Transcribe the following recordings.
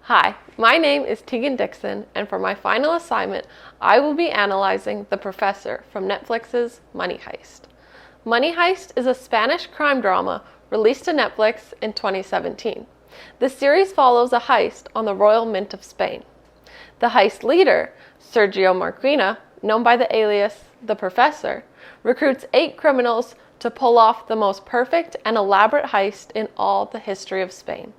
Hi, my name is Tegan Dixon, and for my final assignment, I will be analyzing The Professor from Netflix's Money Heist. Money Heist is a Spanish crime drama released to Netflix in 2017. The series follows a heist on the Royal Mint of Spain. The heist leader, Sergio Marquina, known by the alias The Professor, recruits 8 criminals to pull off the most perfect and elaborate heist in all the history of Spain.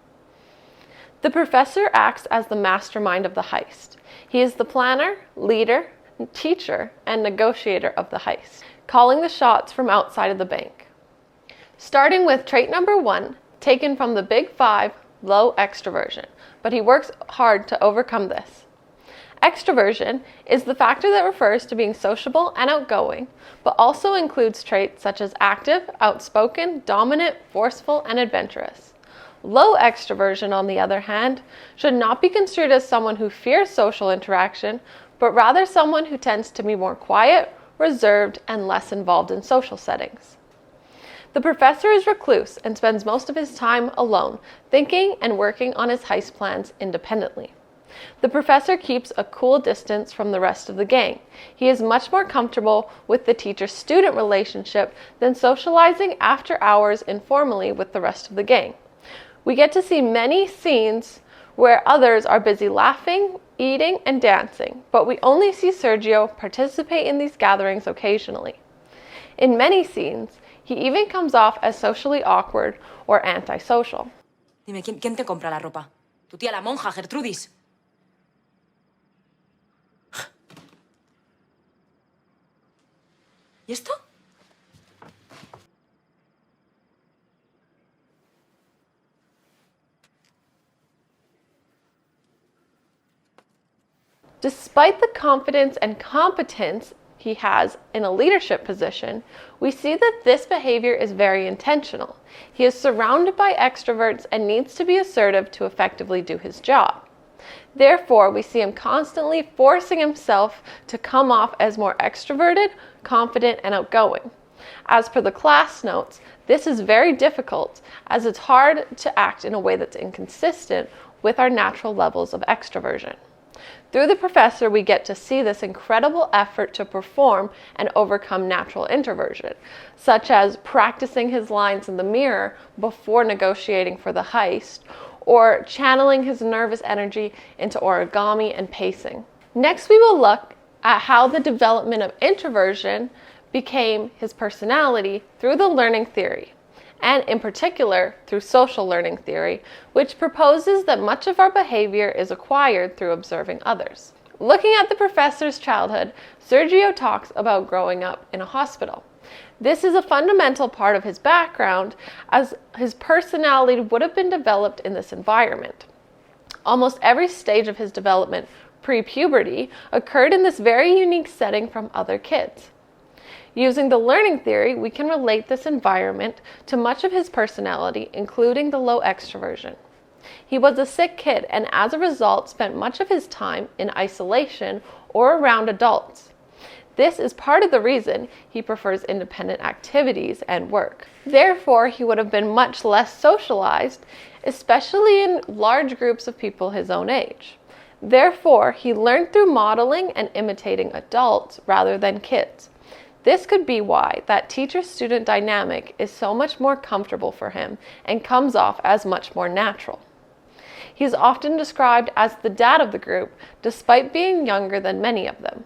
The Professor acts as the mastermind of the heist. He is the planner, leader, teacher, and negotiator of the heist, calling the shots from outside of the bank. Starting with trait number 1, taken from the Big 5, low extroversion, but he works hard to overcome this. Extroversion is the factor that refers to being sociable and outgoing, but also includes traits such as active, outspoken, dominant, forceful, and adventurous. Low extroversion, on the other hand, should not be construed as someone who fears social interaction, but rather someone who tends to be more quiet, reserved, and less involved in social settings. The Professor is recluse and spends most of his time alone, thinking and working on his heist plans independently. The Professor keeps a cool distance from the rest of the gang. He is much more comfortable with the teacher-student relationship than socializing after hours informally with the rest of the gang. We get to see many scenes where others are busy laughing, eating, and dancing, but we only see Sergio participate in these gatherings occasionally. In many scenes, he even comes off as socially awkward or antisocial. Dime, ¿quién te compra la ropa? Tu tía la monja, Gertrudis. ¿Y esto? Despite the confidence and competence he has in a leadership position, we see that this behavior is very intentional. He is surrounded by extroverts and needs to be assertive to effectively do his job. Therefore, we see him constantly forcing himself to come off as more extroverted, confident, and outgoing. As per the class notes, this is very difficult as it's hard to act in a way that's inconsistent with our natural levels of extroversion. Through the Professor, we get to see this incredible effort to perform and overcome natural introversion, such as practicing his lines in the mirror before negotiating for the heist, or channeling his nervous energy into origami and pacing. Next, we will look at how the development of introversion became his personality through the learning theory, and in particular through social learning theory, which proposes that much of our behavior is acquired through observing others. Looking at the Professor's childhood, Sergio talks about growing up in a hospital. This is a fundamental part of his background, as his personality would have been developed in this environment. Almost every stage of his development, pre-puberty, occurred in this very unique setting from other kids. Using the learning theory, we can relate this environment to much of his personality, including the low extroversion. He was a sick kid and as a result spent much of his time in isolation or around adults. This is part of the reason he prefers independent activities and work. Therefore, he would have been much less socialized, especially in large groups of people his own age. Therefore, he learned through modeling and imitating adults rather than kids. This could be why that teacher-student dynamic is so much more comfortable for him and comes off as much more natural. He is often described as the dad of the group, despite being younger than many of them.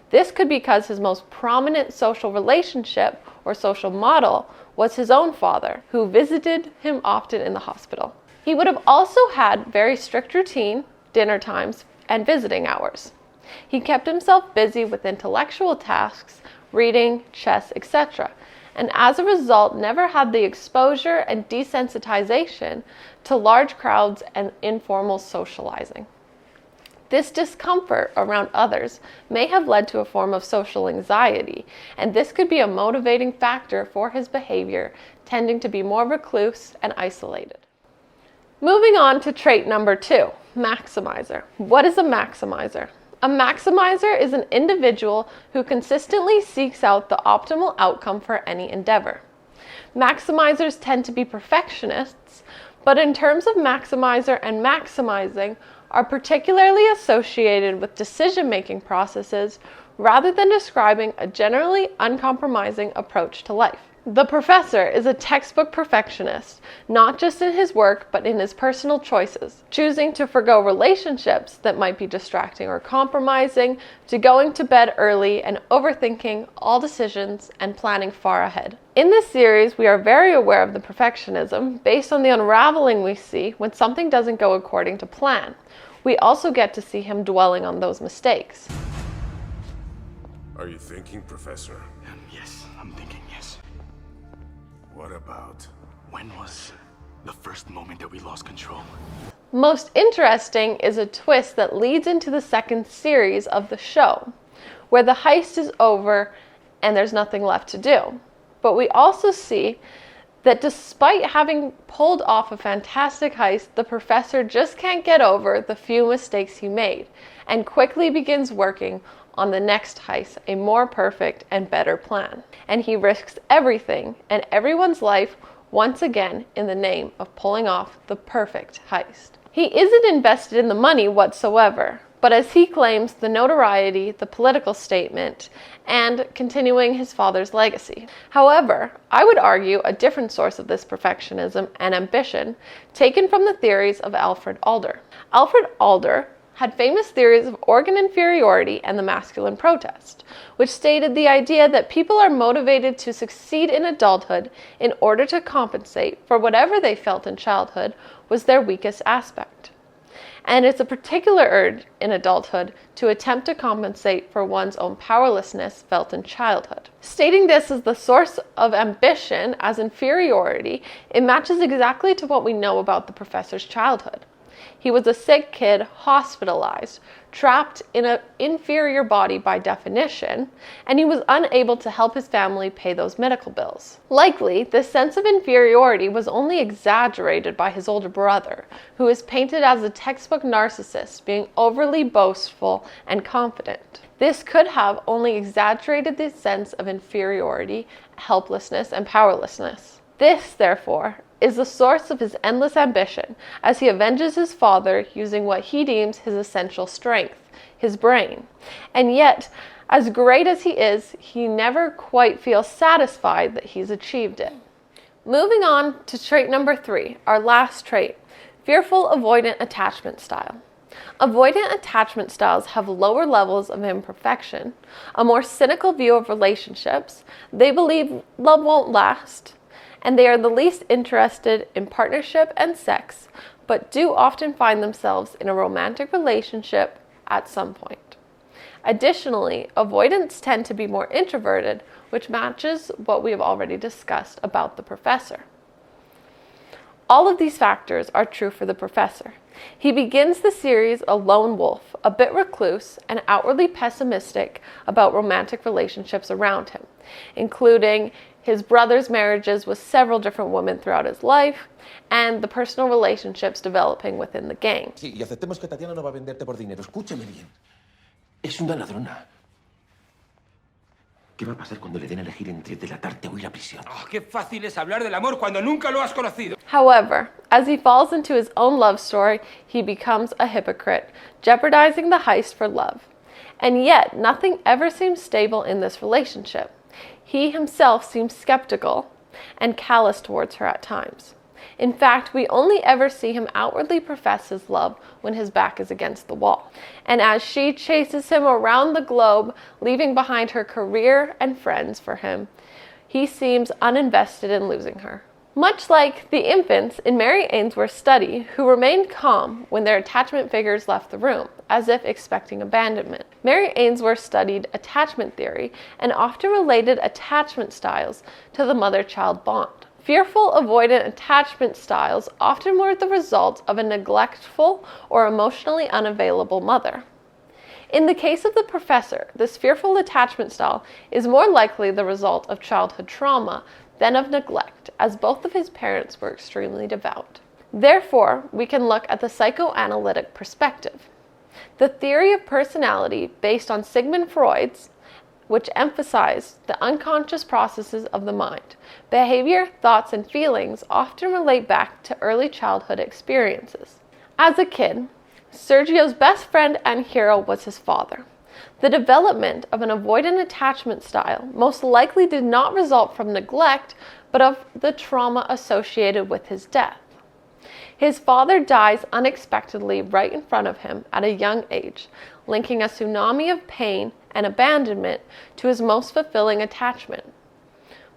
This could be because his most prominent social relationship or social model was his own father, who visited him often in the hospital. He would have also had very strict routine, dinner times, and visiting hours. He kept himself busy with intellectual tasks, reading, chess, etc., and as a result never had the exposure and desensitization to large crowds and informal socializing. This discomfort around others may have led to a form of social anxiety, and this could be a motivating factor for his behavior, tending to be more recluse and isolated. Moving on to trait number 2, maximizer. What is a maximizer? A maximizer is an individual who consistently seeks out the optimal outcome for any endeavor. Maximizers tend to be perfectionists, but in terms of maximizer and maximizing, are particularly associated with decision-making processes rather than describing a generally uncompromising approach to life. The professor is a textbook perfectionist, not just in his work, but in his personal choices, choosing to forgo relationships that might be distracting or compromising, to going to bed early and overthinking all decisions and planning far ahead. In this series, we are very aware of the perfectionism based on the unraveling we see when something doesn't go according to plan. We also get to see him dwelling on those mistakes. Are you thinking, Professor? Yes, I'm thinking yes. What about? When was the first moment that we lost control? Most interesting is a twist that leads into the second series of the show, where the heist is over and there's nothing left to do. But we also see that despite having pulled off a fantastic heist, the professor just can't get over the few mistakes he made and quickly begins working on the next heist, a more perfect and better plan. And he risks everything and everyone's life once again in the name of pulling off the perfect heist. He isn't invested in the money whatsoever, but as he claims, the notoriety, the political statement, and continuing his father's legacy. However, I would argue a different source of this perfectionism and ambition, taken from the theories of Alfred Adler. Alfred Adler had famous theories of organ inferiority and the masculine protest, which stated the idea that people are motivated to succeed in adulthood in order to compensate for whatever they felt in childhood was their weakest aspect. And it's a particular urge in adulthood to attempt to compensate for one's own powerlessness felt in childhood. Stating this as the source of ambition as inferiority, it matches exactly to what we know about the professor's childhood. He was a sick kid, hospitalized, trapped in an inferior body by definition, and he was unable to help his family pay those medical bills. Likely, this sense of inferiority was only exaggerated by his older brother, who is painted as a textbook narcissist, being overly boastful and confident. This could have only exaggerated the sense of inferiority, helplessness, and powerlessness. This, therefore, is the source of his endless ambition as he avenges his father using what he deems his essential strength, his brain. And yet, as great as he is, he never quite feels satisfied that he's achieved it. Moving on to trait number 3, our last trait, fearful avoidant attachment style. Avoidant attachment styles have lower levels of imperfection, a more cynical view of relationships, they believe love won't last, and they are the least interested in partnership and sex, but do often find themselves in a romantic relationship at some point. Additionally, avoidants tend to be more introverted, which matches what we have already discussed about the professor. All of these factors are true for the professor. He begins the series a lone wolf, a bit recluse, and outwardly pessimistic about romantic relationships around him, including his brother's marriages with several different women throughout his life, and the personal relationships developing within the gang. Sí, y aceptemos que Tatiana no va a venderte por dinero. Escúchame bien. Es una ladrona. ¿Qué va a pasar cuando le den a elegir entre delatarte o ir a prisión? Oh, qué fácil es hablar del amor cuando nunca lo has conocido. However, as he falls into his own love story, he becomes a hypocrite, jeopardizing the heist for love. And yet, nothing ever seems stable in this relationship. He himself seems skeptical and callous towards her at times. In fact, we only ever see him outwardly profess his love when his back is against the wall. And as she chases him around the globe, leaving behind her career and friends for him, he seems uninvested in losing her. Much like the infants in Mary Ainsworth's study who remained calm when their attachment figures left the room, as if expecting abandonment. Mary Ainsworth studied attachment theory and often related attachment styles to the mother-child bond. Fearful avoidant attachment styles often were the result of a neglectful or emotionally unavailable mother. In the case of the professor, this fearful attachment style is more likely the result of childhood trauma than of neglect, as both of his parents were extremely devout. Therefore, we can look at the psychoanalytic perspective. The theory of personality based on Sigmund Freud's which emphasize the unconscious processes of the mind. Behavior, thoughts, and feelings often relate back to early childhood experiences. As a kid, Sergio's best friend and hero was his father. The development of an avoidant attachment style most likely did not result from neglect, but of the trauma associated with his death. His father dies unexpectedly right in front of him at a young age, linking a tsunami of pain and abandonment to his most fulfilling attachment.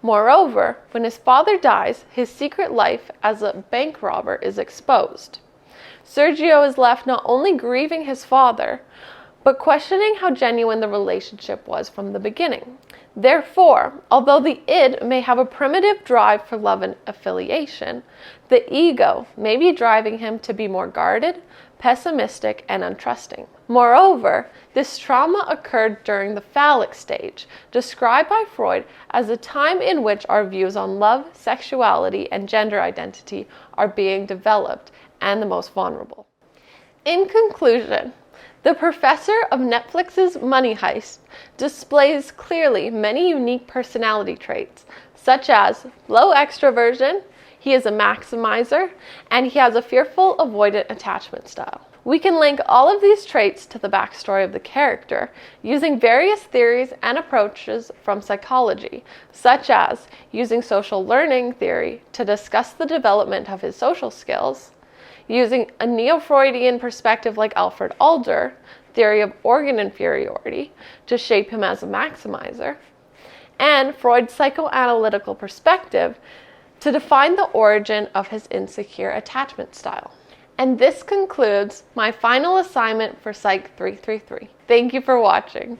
Moreover, when his father dies, his secret life as a bank robber is exposed. Sergio is left not only grieving his father, but questioning how genuine the relationship was from the beginning. Therefore, although the id may have a primitive drive for love and affiliation, the ego may be driving him to be more guarded, pessimistic, and untrusting. Moreover, this trauma occurred during the phallic stage, described by Freud as a time in which our views on love, sexuality, and gender identity are being developed and the most vulnerable. In conclusion, the professor of Netflix's Money Heist displays clearly many unique personality traits, such as low extroversion, he is a maximizer, and he has a fearful avoidant attachment style. We can link all of these traits to the backstory of the character using various theories and approaches from psychology, such as using social learning theory to discuss the development of his social skills, using a neo-Freudian perspective like Alfred Adler, theory of organ inferiority, to shape him as a maximizer, and Freud's psychoanalytical perspective to define the origin of his insecure attachment style. And this concludes my final assignment for Psych 333. Thank you for watching.